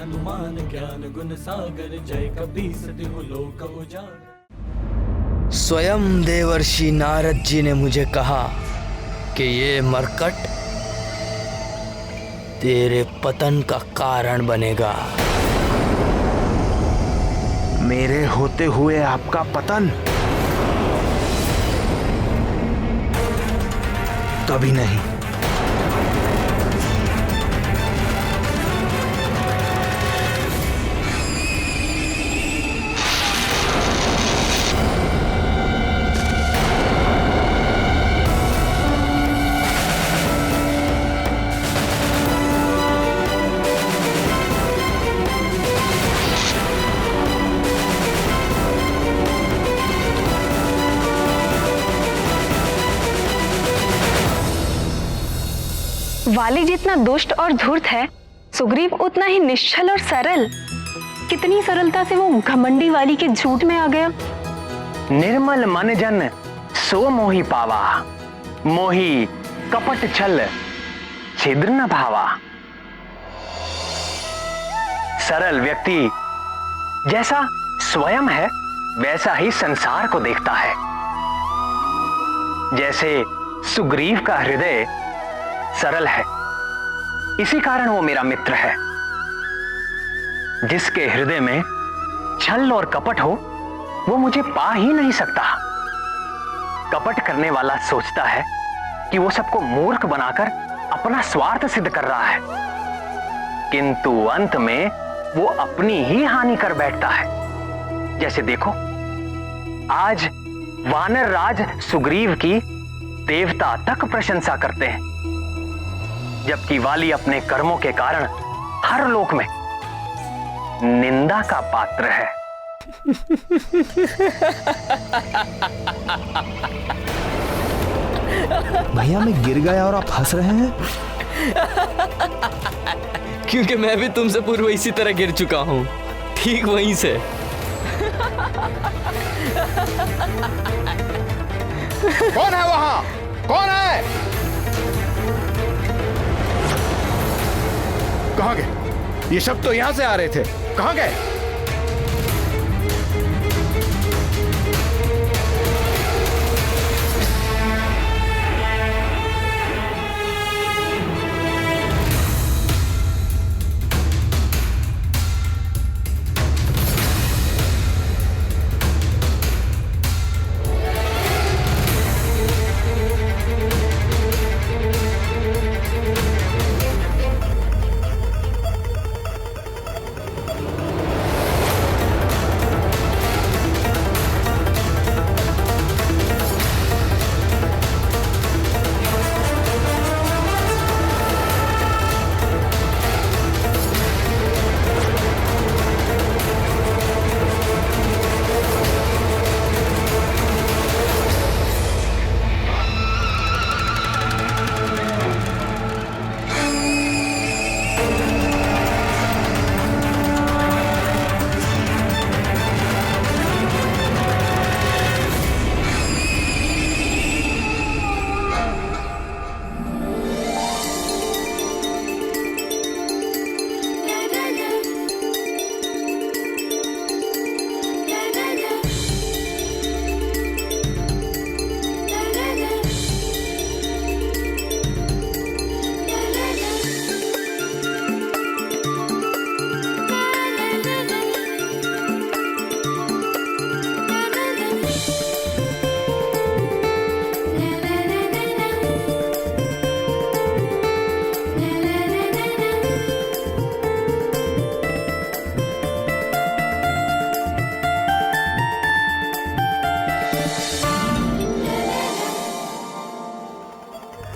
हनुमान ज्ञान गुण सागर, जय कपीस तिहु लोक उजागर। स्वयं देवर्षि नारद जी ने मुझे कहा कि ये मरकट तेरे पतन का कारण बनेगा। मेरे होते हुए आपका पतन? कभी नहीं। वाली जितना दुष्ट और धूर्त है, सुग्रीव उतना ही निश्चल और सरल। कितनी सरलता से वो घमंडी वाली के झूठ में आ गया। निर्मल मन जन सो मोहि पावा, मोहि कपट छल छिद्र न भावा। सरल व्यक्ति जैसा स्वयं है वैसा ही संसार को देखता है। जैसे सुग्रीव का हृदय सरल है, इसी कारण वो मेरा मित्र है। जिसके हृदय में छल और कपट हो वो मुझे पा ही नहीं सकता। कपट करने वाला सोचता है कि वो सबको मूर्ख बनाकर अपना स्वार्थ सिद्ध कर रहा है, किंतु अंत में वो अपनी ही हानि कर बैठता है। जैसे देखो, आज वानर राज सुग्रीव की देवता तक प्रशंसा करते हैं, जबकि वाली अपने कर्मों के कारण हर लोक में निंदा का पात्र है। भैया मैं गिर गया और आप हंस रहे हैं? क्योंकि मैं भी तुमसे पूर्व इसी तरह गिर चुका हूं, ठीक वहीं से। कौन है वहां? कौन है? कहां गए? ये सब तो यहां से आ रहे थे, कहां गए?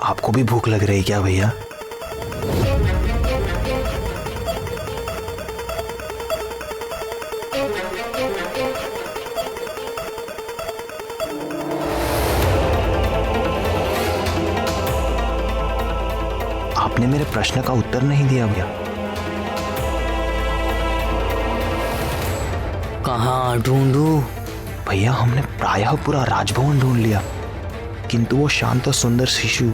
आपको भी भूख लग रही क्या भैया? आपने मेरे प्रश्न का उत्तर नहीं दिया भैया। कहाँ ढूंढूं? भैया हमने प्रायः पूरा राजभवन ढूंढ लिया, किंतु वो शांत और सुंदर शिशु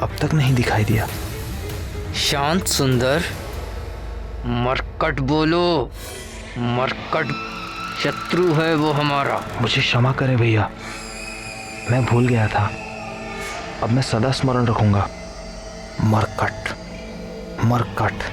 अब तक नहीं दिखाई दिया। शांत सुंदर मरकट बोलो, मरकट शत्रु है वो हमारा। मुझे क्षमा करें भैया, मैं भूल गया था। अब मैं सदा स्मरण रखूंगा। मरकट, मरकट।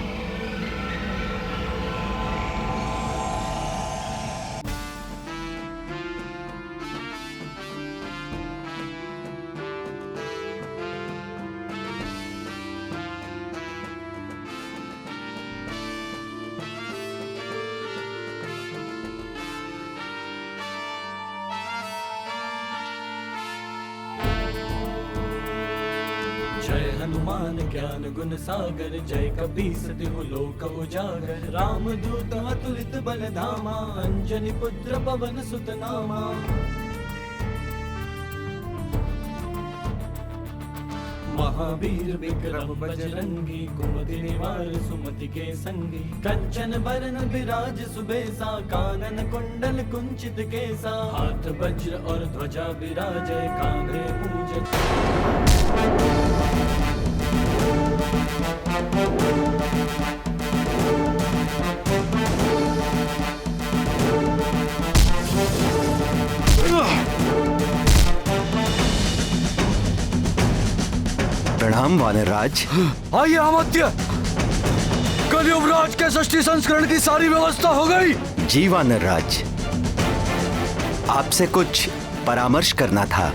जय हनुमान ज्ञान गुण सागर, जय कपीस तिहु लोक उजागर। राम दूत अतुलित बल धामा, अंजनी पुत्र पवन सुत नामा। महावीर विक्रम बजरंगी, कुमति निवार सुमति के संगी। कंचन बरन विराज सुबेसा, कानन कुंडल कुंचित केसा। हाथ वज्र और ध्वजा विराजय, कांधे मूज। प्रणाम वानरराज। आइए अमात्य, कल युवराज के षष्ठी संस्करण की सारी व्यवस्था हो गई। जी वानरराज, आपसे कुछ परामर्श करना था।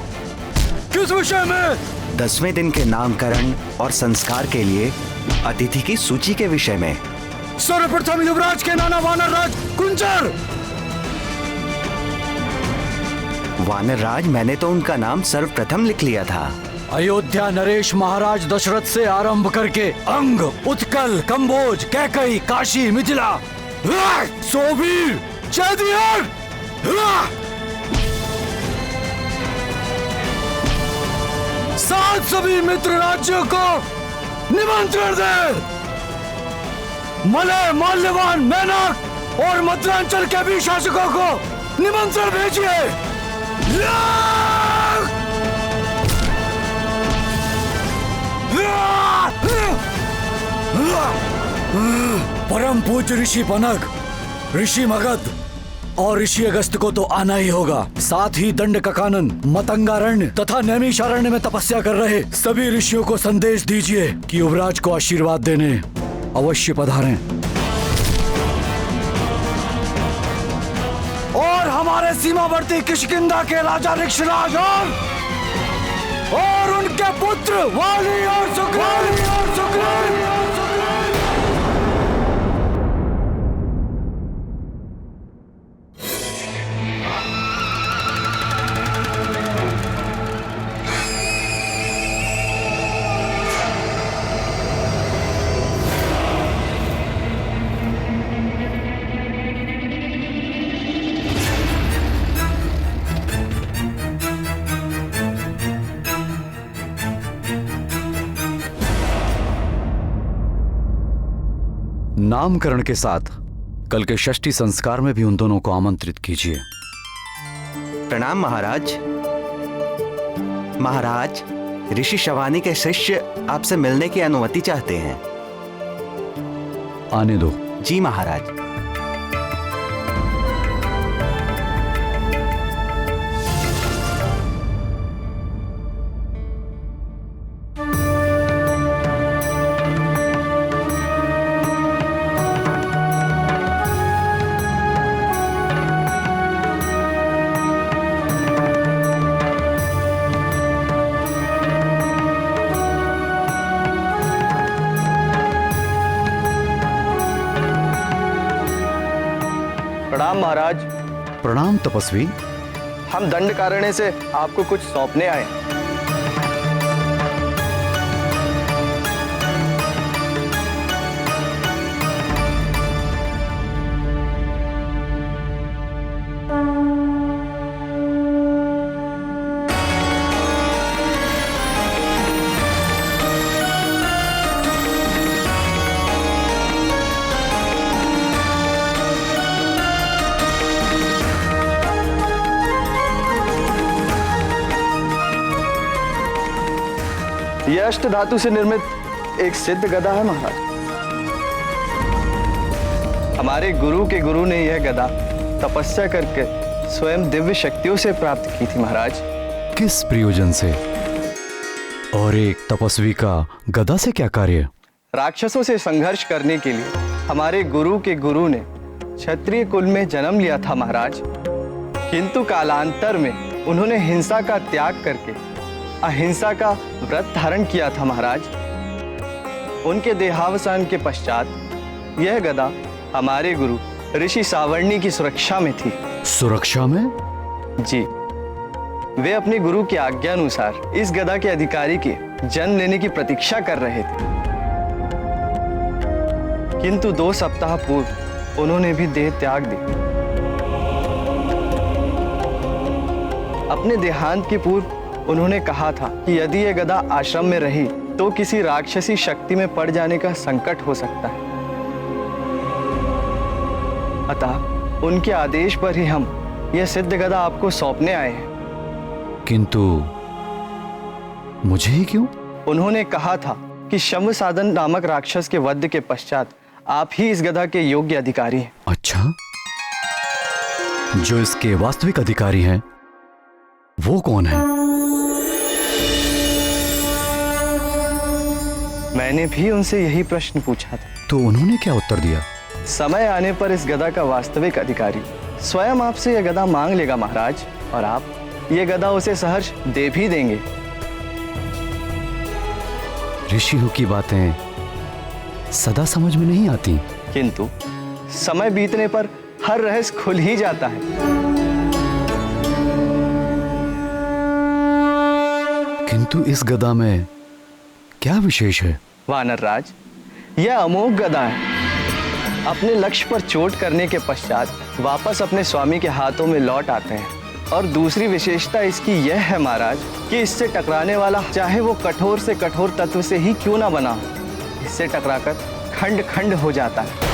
किस विषय में? 10वें दिन के नामकरण और संस्कार के लिए अतिथि की सूची के विषय में। सर्वप्रथम युवराज के नाना वानरराज कुंजर। वानरराज, मैंने तो उनका नाम सर्वप्रथम लिख लिया था। अयोध्या नरेश महाराज दशरथ से आरंभ करके अंग, उत्कल, कंबोज, कैकई, काशी, मिथिला, सोबीर, चैदियर, सात सभी मित्र राज्यों को निमंत्रण दे। मलय, माल्यवान, मैनक और मध्यांचल के भी शासकों को निमंत्रण भेजिए। परम पूज्य ऋषि पनग, ऋषि मगध और ऋषि अगस्त को तो आना ही होगा। साथ ही दंड कानन, मतंगारण्य तथा नैमिषारण्य में तपस्या कर रहे सभी ऋषियों को संदेश दीजिए कि युवराज को आशीर्वाद देने अवश्य पधारें। और हमारे सीमावर्ती किष्किंधा के राजा ऋक्षराज और उनके पुत्र वाली और सुग्रीव नामकरण के साथ कल के षष्ठी संस्कार में भी उन दोनों को आमंत्रित कीजिए। प्रणाम महाराज। महाराज, ऋषि शवानी के शिष्य आपसे मिलने की अनुमति चाहते हैं। आने दो। जी महाराज। प्रणाम महाराज। प्रणाम तपस्वी। हम दंडकारण्य से आपको कुछ सौंपने आए। यह अष्ट धातु से निर्मित एक सिद्ध गदा है महाराज। हमारे गुरु के गुरु ने यह गदा तपस्या करके स्वयं दिव्य शक्तियों से प्राप्त की थी महाराज। किस प्रयोजन से? और एक तपस्वी का गदा से क्या कार्य? राक्षसों से संघर्ष करने के लिए हमारे गुरु के गुरु ने क्षत्रिय कुल में जन्म लिया था महाराज, किंतु कालांतर में उन्होंने हिंसा का त्याग करके अहिंसा का व्रत धारण किया था महाराज। उनके देहावसान के पश्चात यह गदा हमारे गुरु ऋषि सावर्णी की सुरक्षा में थी। सुरक्षा में? जी, वे अपने गुरु की आज्ञा अनुसार इस गदा के अधिकारी के जन्म लेने की प्रतीक्षा कर रहे थे, किंतु 2 सप्ताह पूर्व उन्होंने भी देह त्याग दी। अपने देहांत के पूर्व उन्होंने कहा था कि यदि यह गदा आश्रम में रही तो किसी राक्षसी शक्ति में पड़ जाने का संकट हो सकता है। अतः उनके आदेश पर ही हम यह सिद्ध गदा आपको सौंपने आए हैं। किंतु मुझे ही क्यों? उन्होंने कहा था कि शम्भ साधन नामक राक्षस के वध के पश्चात आप ही इस गदा के योग्य अधिकारी हैं। अच्छा, जो इसके वास्तविक अधिकारी हैं वो कौन है? मैंने भी उनसे यही प्रश्न पूछा था, तो उन्होंने क्या उत्तर दिया? समय आने पर इस गदा का वास्तविक अधिकारी स्वयं आपसे यह गदा मांग लेगा महाराज, और आप यह गदा उसे सहर्ष दे भी देंगे। ऋषियों की बातें सदा समझ में नहीं आती, किंतु समय बीतने पर हर रहस्य खुल ही जाता है। किंतु इस गदा में क्या विशेष है? वानर राज, यह अमोघ गदा है। अपने लक्ष्य पर चोट करने के पश्चात वापस अपने स्वामी के हाथों में लौट आते हैं। और दूसरी विशेषता इसकी यह है महाराज कि इससे टकराने वाला चाहे वो कठोर से कठोर तत्व से ही क्यों ना बना हो, इससे टकराकर खंड खंड हो जाता है।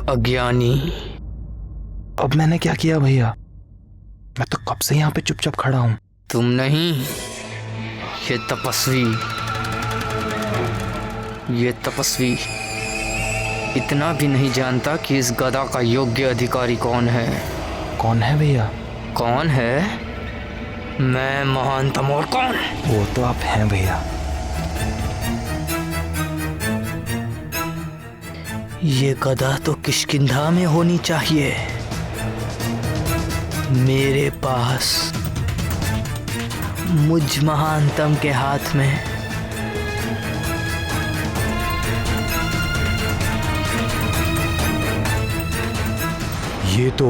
अज्ञानी। अब मैंने क्या किया भैया? मैं तो कब से यहाँ पे चुपचाप खड़ा हूँ। तुम नहीं, ये तपस्वी इतना भी नहीं जानता कि इस गदा का योग्य अधिकारी कौन है। कौन है भैया? कौन है? मैं महानतम। और कौन? वो तो आप हैं भैया। ये गदा तो किष्किंधा में होनी चाहिए। मेरे पास मुझ महानतम के हाथ में ये तो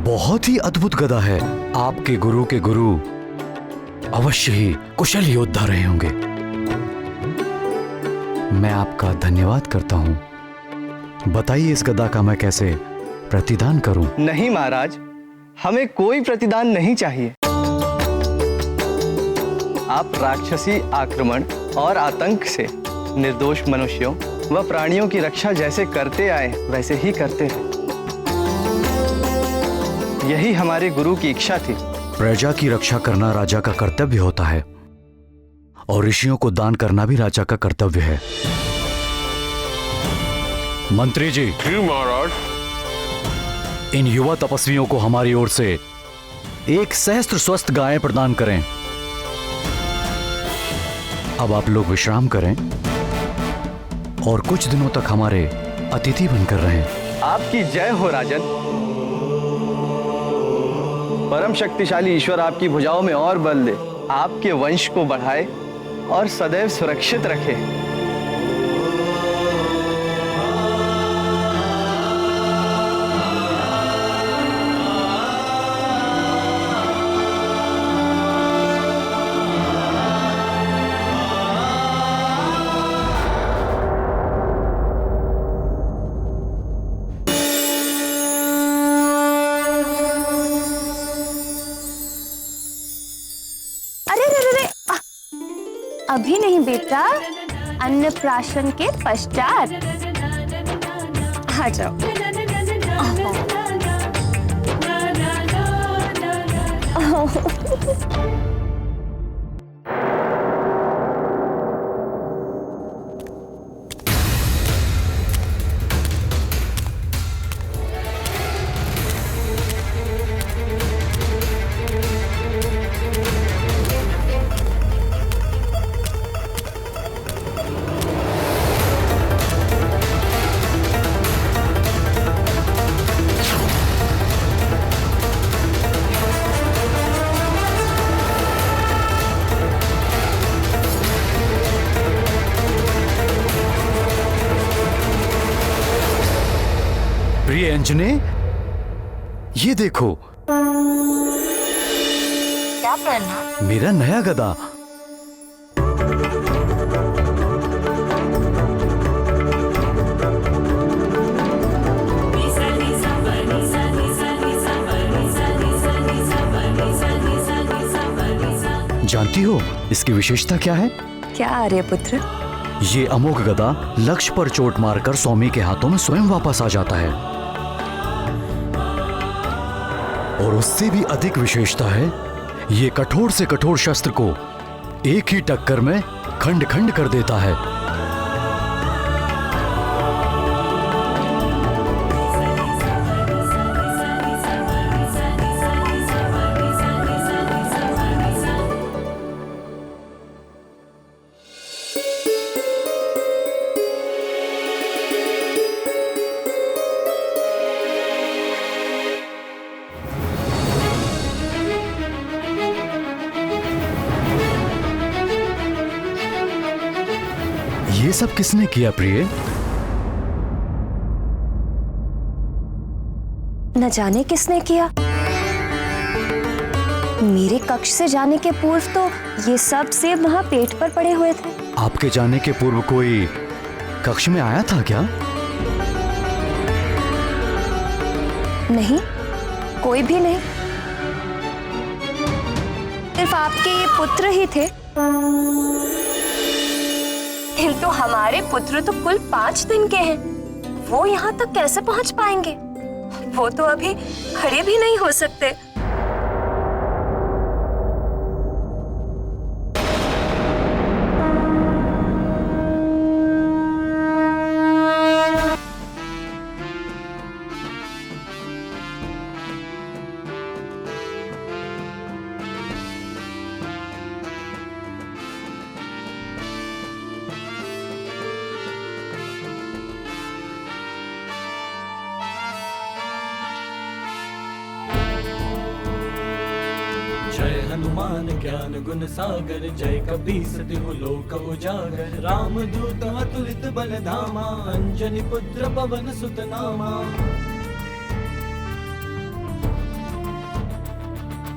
बहुत ही अद्भुत गदा है। आपके गुरु के गुरु अवश्य ही कुशल योद्धा रहे होंगे। मैं आपका धन्यवाद करता हूं। बताइए इस गदा का मैं कैसे प्रतिदान करूं? नहीं महाराज, हमें कोई प्रतिदान नहीं चाहिए। आप राक्षसी आक्रमण और आतंक से निर्दोष मनुष्यों व प्राणियों की रक्षा जैसे करते आए वैसे ही करते रहे। यही हमारे गुरु की इच्छा थी। प्रजा की रक्षा करना राजा का कर्तव्य होता है और ऋषियों को दान करना भी राजा का कर्तव्य है। मंत्री जी। महाराज। इन युवा तपस्वियों को हमारी ओर से एक सहस्त्र स्वस्थ गायें प्रदान करें। अब आप लोग विश्राम करें और कुछ दिनों तक हमारे अतिथि बनकर रहें। आपकी जय हो राजन। परम शक्तिशाली ईश्वर आपकी भुजाओं में और बल दे, आपके वंश को बढ़ाए और सदैव सुरक्षित रखे। अभी नहीं बेटा, अन्नप्राशन के पश्चात। आ जाओ। प्रिय अंजने, ये देखो। क्या पहना? मेरा नया गदा। जानती हो इसकी विशेषता क्या है? क्या आर्यपुत्र? ये अमोघ गदा लक्ष्य पर चोट मारकर स्वामी के हाथों में स्वयं वापस आ जाता है। और उससे भी अधिक विशेषता है, ये कठोर से कठोर शस्त्र को एक ही टक्कर में खंड खंड कर देता है। ये सब किसने किया प्रिय? न जाने किसने किया। मेरे कक्ष से जाने के पूर्व तो ये सब सेब वहां पेट पर पड़े हुए थे। आपके जाने के पूर्व कोई कक्ष में आया था क्या? नहीं, कोई भी नहीं। सिर्फ आपके ये पुत्र ही थे। किंतु हमारे पुत्र तो कुल 5 दिन के हैं। वो यहाँ तक कैसे पहुँच पाएंगे? वो तो अभी खड़े भी नहीं हो सकते। जय हनुमान ज्ञान गुण सागर, जय कपीस तिहु लोक उजागर। राम दूत अतुलित बल धामा, अंजनी पुत्र पवन सुत नामा।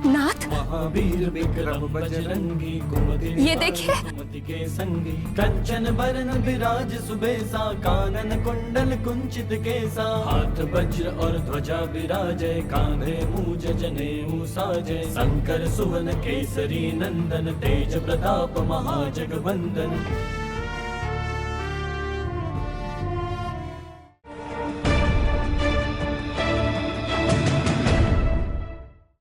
नाथ, महावीर विक्रम बजरंगी कुमति ये देखिए। सुमति के संगी कंचन बरन विराज सुबेसा कानन कुंडल कुंचित केसा हाथ वज्र और ध्वजा विराजय कांधे मूज जनेऊ साजय शंकर सुवन केसरी नंदन तेज प्रताप महाजगवंदन